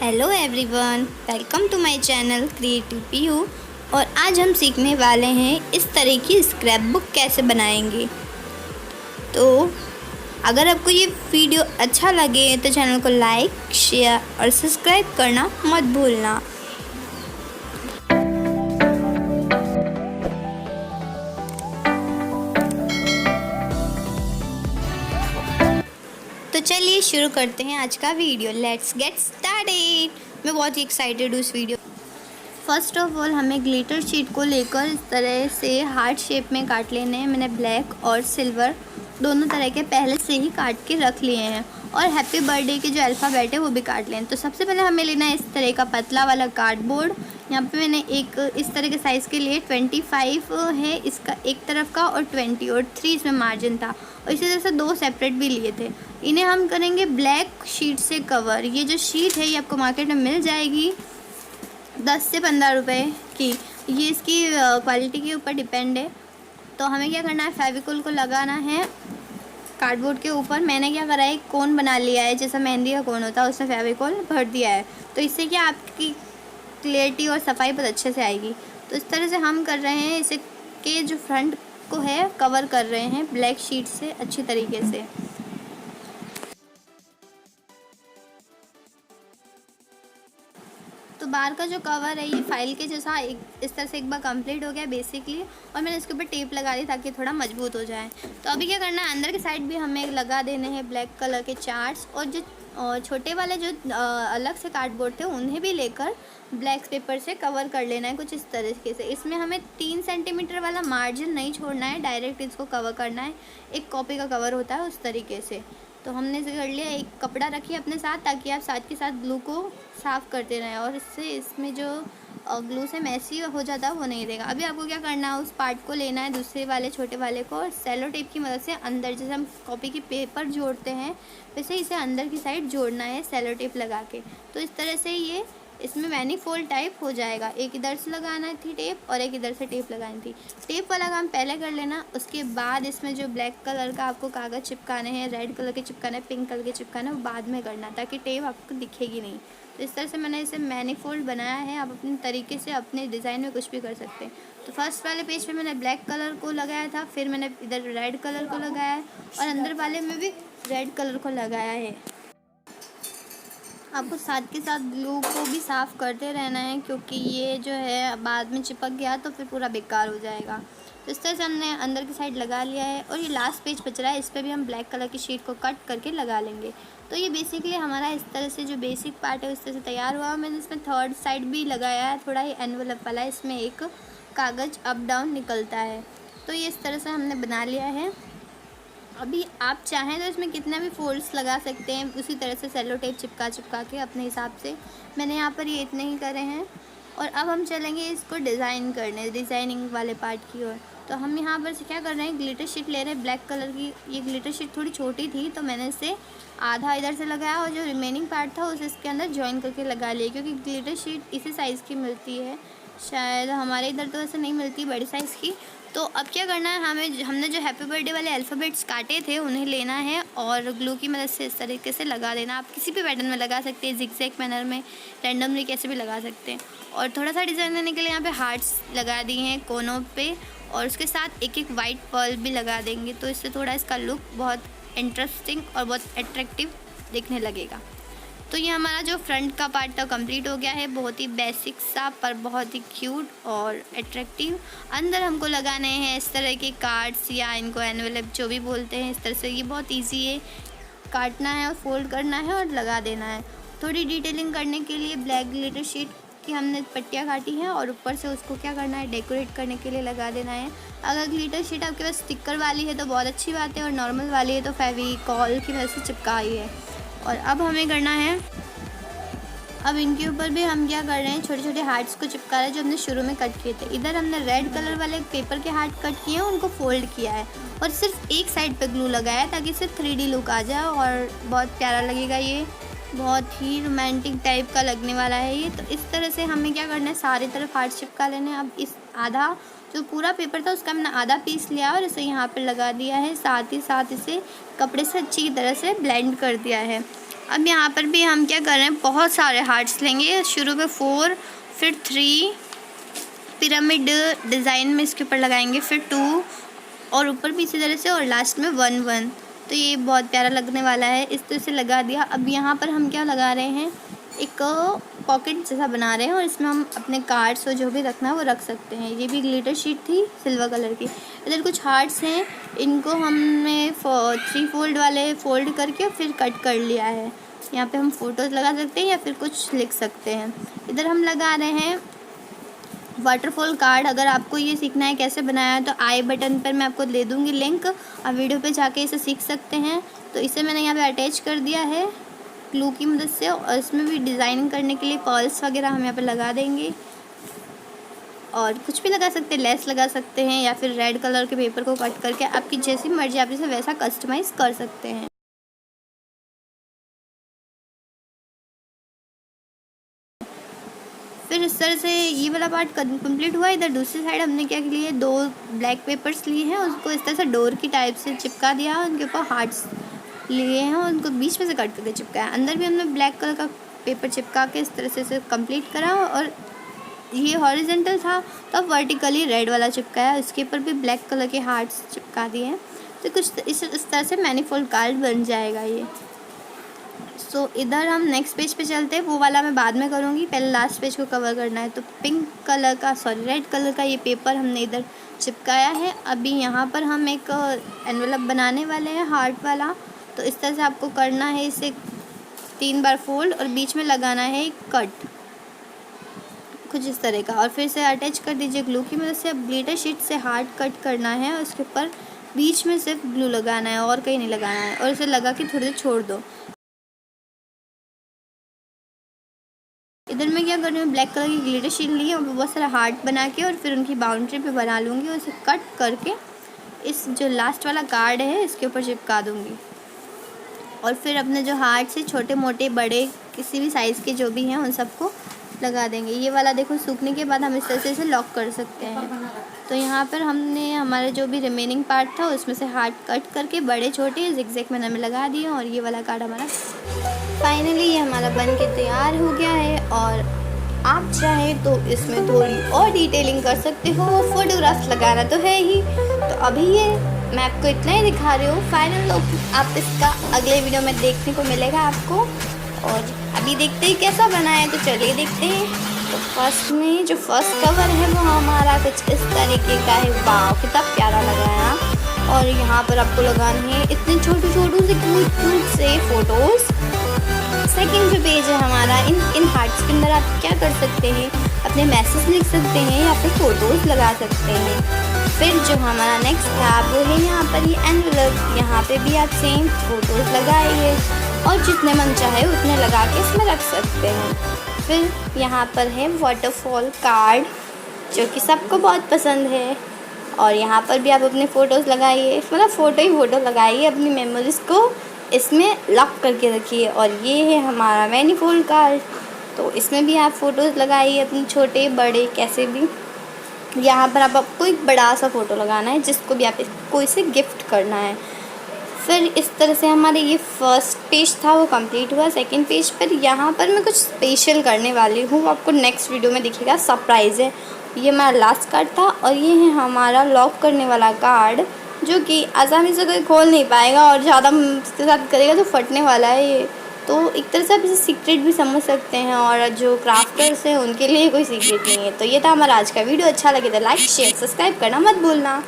Hello everyone, welcome to my channel creative PU. और आज हम सीखने वाले हैं इस तरह की स्क्रैप बुक कैसे बनाएंगे। तो अगर आपको ये वीडियो अच्छा लगे तो चैनल को लाइक, शेयर और सब्सक्राइब करना मत भूलना। तो चलिए शुरू करते हैं आज का वीडियो। Let's get started. मैं बहुत ही एक्साइटेड हूँ इस वीडियो। फर्स्ट ऑफ ऑल हमें ग्लिटर शीट को लेकर इस तरह से हार्ट शेप में काट लेने हैं। मैंने ब्लैक और सिल्वर दोनों तरह के पहले से ही काट के रख लिए हैं। और हैप्पी बर्थडे के जो अल्फ़ाबेट है वो भी काट लें। तो सबसे पहले हमें लेना है इस तरह का पतला वाला कार्डबोर्ड। यहाँ पे मैंने एक इस तरह के साइज़ के लिए 25 है इसका एक तरफ का, और 20 और 3 इसमें मार्जिन था। और इसी तरह से 2 सेपरेट भी लिए थे। इन्हें हम करेंगे ब्लैक शीट से कवर। ये जो शीट है ये आपको मार्केट में मिल जाएगी 10 से 15 रुपए की। ये इसकी क्वालिटी के ऊपर डिपेंड है। तो हमें क्या करना है, फेविकोल को लगाना है कार्डबोर्ड के ऊपर। मैंने क्या करा है, एक कोन बना लिया है जैसा मेहंदी का कोन होता है, उसमें फेविकोल भर दिया है। तो इससे क्या आपकी क्लियरिटी और सफाई बहुत अच्छे से आएगी। तो इस तरह से हम कर रहे हैं, इसे के जो फ्रंट को है कवर कर रहे हैं ब्लैक शीट से अच्छी तरीके से। तो बाहर का जो कवर है ये फाइल के जैसा इस तरह से एक बार कंप्लीट हो गया बेसिकली। और मैंने इसके ऊपर टेप लगा दी ताकि थोड़ा मजबूत हो जाए। तो अभी क्या करना है, अंदर की साइड भी हमें लगा देने हैं ब्लैक कलर के चार्ट्स। और जो छोटे वाले जो अलग से कार्डबोर्ड थे उन्हें भी लेकर ब्लैक पेपर से कवर कर लेना है कुछ इस तरीके से। इसमें हमें 3 सेंटीमीटर वाला मार्जिन नहीं छोड़ना है, डायरेक्ट इसको कवर करना है। एक कॉपी का कवर होता है उस तरीके से। तो हमने इसे कर लिया। एक कपड़ा रखिए अपने साथ ताकि आप साथ के साथ ग्लू को साफ़ करते रहें, और इससे इसमें जो ग्लू से मैसी हो जाता है वो नहीं रहेगा। अभी आपको क्या करना है, उस पार्ट को लेना है दूसरे वाले छोटे वाले को, और सेलो टेप की मदद से अंदर, जैसे हम कॉपी की पेपर जोड़ते हैं वैसे इसे अंदर की साइड जोड़ना है सेलो टेप लगा के। तो इस तरह से ये इसमें मैनीफोल्ड टाइप हो जाएगा। एक इधर से लगाना थी टेप और एक इधर से टेप लगानी थी। टेप वाला काम पहले कर लेना, उसके बाद इसमें जो ब्लैक कलर का आपको कागज़ चिपकाने हैं, रेड कलर के चिपकाने, पिंक कलर के चिपकाने, वो बाद में करना ताकि टेप आपको दिखेगी नहीं। तो इस तरह से मैंने इसे मैनीफोल्ड बनाया है। आप अपने तरीके से अपने डिज़ाइन में कुछ भी कर सकते हैं। तो फर्स्ट वाले पेज पे मैंने ब्लैक कलर को लगाया था, फिर मैंने इधर रेड कलर को लगाया है, और अंदर वाले में भी रेड कलर को लगाया है। आपको साथ के साथ ग्लू को भी साफ़ करते रहना है, क्योंकि ये जो है बाद में चिपक गया तो फिर पूरा बेकार हो जाएगा। तो इस तरह से हमने अंदर की साइड लगा लिया है। और ये लास्ट पेज बच रहा है, इस पर भी हम ब्लैक कलर की शीट को कट करके लगा लेंगे। तो ये बेसिकली हमारा इस तरह से जो बेसिक पार्ट है उस तरह से तैयार हुआ। मैंने इसमें थर्ड साइड भी लगाया है, थोड़ा ही एनवलप वाला, इसमें एक कागज़ अप डाउन निकलता है। तो ये इस तरह से हमने बना लिया है। अभी आप चाहें तो इसमें कितना भी फोल्ड्स लगा सकते हैं, उसी तरह से सेलो टेप चिपका के अपने हिसाब से। मैंने यहाँ पर ये इतने ही करे हैं। और अब हम चलेंगे इसको डिज़ाइन करने, डिज़ाइनिंग वाले पार्ट की ओर। तो हम यहाँ पर से क्या कर रहे हैं, ग्लिटर शीट ले रहे हैं ब्लैक कलर की। ये ग्लिटर शीट थोड़ी छोटी थी तो मैंने इसे आधा इधर से लगाया, और जो रिमेनिंग पार्ट था उसे इसके अंदर जॉइन करके लगा लिया, क्योंकि ग्लिटर शीट इसी साइज़ की मिलती है। शायद हमारे इधर तो ऐसे नहीं मिलती बड़ी साइज़ की। तो अब क्या करना है, हमने जो हैप्पी बर्थडे वाले अल्फ़ाबेट्स काटे थे उन्हें लेना है और ग्लू की मदद से इस तरीके से लगा देना। आप किसी भी पैटर्न में लगा सकते हैं, जिगजैग मैनर में, रैंडमली कैसे भी लगा सकते हैं। और थोड़ा सा डिज़ाइन देने के लिए यहाँ पे हार्ट्स लगा दिए हैं कोनों पे, और उसके साथ एक एक वाइट पर्ल भी लगा देंगे। तो इससे थोड़ा इसका लुक बहुत इंटरेस्टिंग और बहुत अट्रैक्टिव दिखने लगेगा। तो ये हमारा जो फ्रंट का पार्ट था कंप्लीट हो गया है। बहुत ही बेसिक सा पर बहुत ही क्यूट और अट्रैक्टिव। अंदर हमको लगाने हैं इस तरह के कार्ड्स, या इनको एनवेलप जो भी बोलते हैं। इस तरह से ये बहुत इजी है, काटना है और फोल्ड करना है और लगा देना है। थोड़ी डिटेलिंग करने के लिए ब्लैक ग्लिटर शीट की हमने पट्टियाँ काटी हैं, और ऊपर से उसको क्या करना है, डेकोरेट करने के लिए लगा देना है। अगर ग्लिटर शीट आपके पास स्टिकर वाली है तो बहुत अच्छी बात है, और नॉर्मल वाली है तो फेविकॉल की मदद से चिपकाई है। और अब हमें करना है, अब इनके ऊपर भी हम क्या कर रहे हैं, छोटे छोटे हार्ट्स को चिपका रहे हैं जो हमने शुरू में कट किए थे। इधर हमने रेड कलर वाले पेपर के हार्ट कट किए हैं, उनको फोल्ड किया है, और सिर्फ एक साइड पे ग्लू लगाया है ताकि सिर्फ 3D लुक आ जाए, और बहुत प्यारा लगेगा। ये बहुत ही रोमांटिक टाइप का लगने वाला है ये। तो इस तरह से हमें क्या करना है, सारी तरफ हार्ट चिपका लेने हैं। अब इस आधा जो पूरा पेपर था उसका मैंने आधा पीस लिया और इसे यहाँ पर लगा दिया है, साथ ही साथ इसे कपड़े से अच्छी तरह से ब्लेंड कर दिया है। अब यहाँ पर भी हम क्या कर रहे हैं, बहुत सारे हार्ट्स लेंगे। शुरू में 4, फिर 3 पिरामिड डिज़ाइन में इसके ऊपर लगाएंगे, फिर 2 और ऊपर भी इसी तरह से, और लास्ट में 1 1। तो ये बहुत प्यारा लगने वाला है। इस तरह से लगा दिया। अब यहाँ पर हम क्या लगा रहे हैं, एक पॉकेट जैसा बना रहे हैं और इसमें हम अपने कार्ड्स और जो भी रखना है वो रख सकते हैं। ये भी ग्लिटर शीट थी सिल्वर कलर की। इधर कुछ हार्ट्स हैं, इनको हमने 3 फोल्ड वाले फोल्ड करके फिर कट कर लिया है। यहाँ पे हम फ़ोटोज़ लगा सकते हैं या फिर कुछ लिख सकते हैं। इधर हम लगा रहे हैं वाटरफॉल कार्ड। अगर आपको ये सीखना है कैसे बनाया है तो आई बटन पर मैं आपको दे दूँगी लिंक, आप वीडियो पे जाके इसे सीख सकते हैं। तो इसे मैंने यहाँ पे अटैच कर दिया है ग्लू की मदद से, और इसमें भी डिज़ाइन करने के लिए पर्ल्स वगैरह हम यहाँ पे लगा देंगे, और कुछ भी लगा सकते हैं, लेस लगा सकते हैं या फिर रेड कलर के पेपर को कट करके आपकी जैसी मर्जी आप इसे वैसा कस्टमाइज़ कर सकते हैं। फिर इस तरह से ये वाला पार्ट कंप्लीट हुआ। इधर दूसरी साइड हमने क्या लिए, 2 ब्लैक पेपर्स लिए हैं, उसको इस तरह से डोर की टाइप से चिपका दिया, उनके ऊपर हार्ट्स लिए हैं और उनको बीच में से कट करके चिपकाया। अंदर भी हमने ब्लैक कलर का पेपर चिपका के इस तरह से इसे कंप्लीट करा, और ये हॉरिजेंटल था तो अब वर्टिकली रेड वाला चिपकाया, उसके ऊपर भी ब्लैक कलर के हार्ट्स चिपका दिए हैं। तो कुछ इस तरह से मैनीफोल्ड कार्ड बन जाएगा ये। सो इधर हम नेक्स्ट पेज पे चलते हैं, वो वाला मैं बाद में करूँगी, पहले लास्ट पेज को कवर करना है। तो पिंक कलर का रेड कलर का ये पेपर हमने इधर चिपकाया है। अभी यहाँ पर हम एक एनवेलप बनाने वाले हैं हार्ट वाला। तो इस तरह से आपको करना है, इसे 3 बार फोल्ड और बीच में लगाना है कट, कुछ इस तरह का, और फिर से अटैच कर दीजिए ग्लू की मदद से। अब ग्लिटर शीट से हार्ट कट करना है और उसके ऊपर बीच में सिर्फ ग्लू लगाना है और कहीं नहीं लगाना है, और इसे लगा के थोड़ी देर छोड़ दो। इधर मैं क्या कर रही हूँ, ब्लैक कलर की ग्लिटर शीट ली है और बहुत सारा हार्ट बना के और फिर उनकी बाउंड्री पे बना लूँगी और उसे कट करके इस जो लास्ट वाला कार्ड है इसके ऊपर चिपका दूँगी। और फिर अपने जो हार्ट से छोटे मोटे बड़े किसी भी साइज़ के जो भी हैं उन सबको लगा देंगे। ये वाला देखो सूखने के बाद हम इस तरह से इसे लॉक कर सकते हैं। तो यहाँ पर हमने हमारे जो भी रिमेनिंग पार्ट था उसमें से हार्ट कट करके बड़े छोटे ज़िगज़ैग मैनर में लगा दिए, और ये वाला कार्ड हमारा फाइनली ये हमारा बन के तैयार हो गया है। और आप चाहें तो इसमें थोड़ी और डिटेलिंग कर सकते हो, फोटोग्राफ्स लगाना तो है ही। तो अभी ये मैं आपको इतना ही दिखा रही हूँ, फाइनल लुक आप इसका अगले वीडियो में देखने को मिलेगा आपको। और अभी देखते हैं कैसा बना है, तो चलिए देखते हैं। तो फर्स्ट में जो फर्स्ट कवर है वो हमारा कुछ इस तरीके का है। वाह कितना प्यारा लगा है। और यहाँ पर आपको लगाने हैं इतने छोटे छोटे से क्यूट से फ़ोटोज़। सेकंड जो पेज है हमारा, इन हार्ट्स के अंदर आप क्या कर सकते हैं, अपने मैसेज लिख सकते हैं या फिर फ़ोटोज़ लगा सकते हैं। फिर जो हमारा नेक्स्ट था वो है यहाँ पर ये एनवेलप, यहाँ पे भी आप सेम फ़ोटोज़ लगाइए और जितने मन चाहे उतने लगा के इसमें रख सकते हैं। फिर यहाँ पर है वाटरफॉल कार्ड जो कि सबको बहुत पसंद है, और यहाँ पर भी आप अपने फ़ोटोज़ लगाइए, मतलब फ़ोटो लगाइए, अपनी मेमोरीज़ को इसमें लॉक करके रखिए। और ये है हमारा मैनीफोल्ड कार्ड, तो इसमें भी आप फ़ोटोज़ लगाइए अपने छोटे बड़े कैसे भी। यहाँ पर आपको एक बड़ा सा फ़ोटो लगाना है जिसको भी आपको इसे गिफ्ट करना है। फिर इस तरह से हमारे ये फर्स्ट पेज था वो कंप्लीट हुआ। सेकंड पेज पर यहाँ पर मैं कुछ स्पेशल करने वाली हूँ, आपको नेक्स्ट वीडियो में दिखेगा, सरप्राइज़ है। ये हमारा लास्ट कार्ड था और ये है हमारा लॉक करने वाला कार्ड जो कि आसानी से कोई खोल नहीं पाएगा और ज़्यादा उसके साथ करेगा तो फटने वाला है ये। तो एक तरह से आप इसे सीक्रेट भी समझ सकते हैं, और जो क्राफ्टर्स हैं उनके लिए कोई सीक्रेट नहीं है। तो ये था हमारा आज का वीडियो। अच्छा लगे तो लाइक शेयर सब्सक्राइब करना मत भूलना।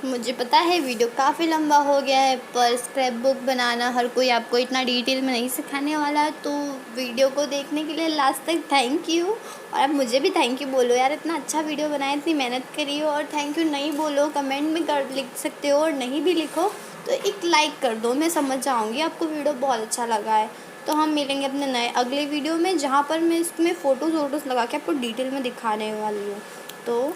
मुझे पता है वीडियो काफ़ी लंबा हो गया है, पर स्क्रैप बुक बनाना हर कोई आपको इतना डिटेल में नहीं सिखाने वाला है। तो वीडियो को देखने के लिए लास्ट तक थैंक यू। और आप मुझे भी थैंक यू बोलो यार, इतना अच्छा वीडियो बनाया, इतनी मेहनत करी हो। और थैंक यू नहीं बोलो, कमेंट में लिख सकते हो, और नहीं भी लिखो तो एक लाइक कर दो, मैं समझ जाऊँगी आपको वीडियो बहुत अच्छा लगा है। तो हम मिलेंगे अपने नए अगले वीडियो में, जहाँ पर मैं इसमें फ़ोटोज़ लगा के आपको डिटेल में दिखाने वाली हूँ। तो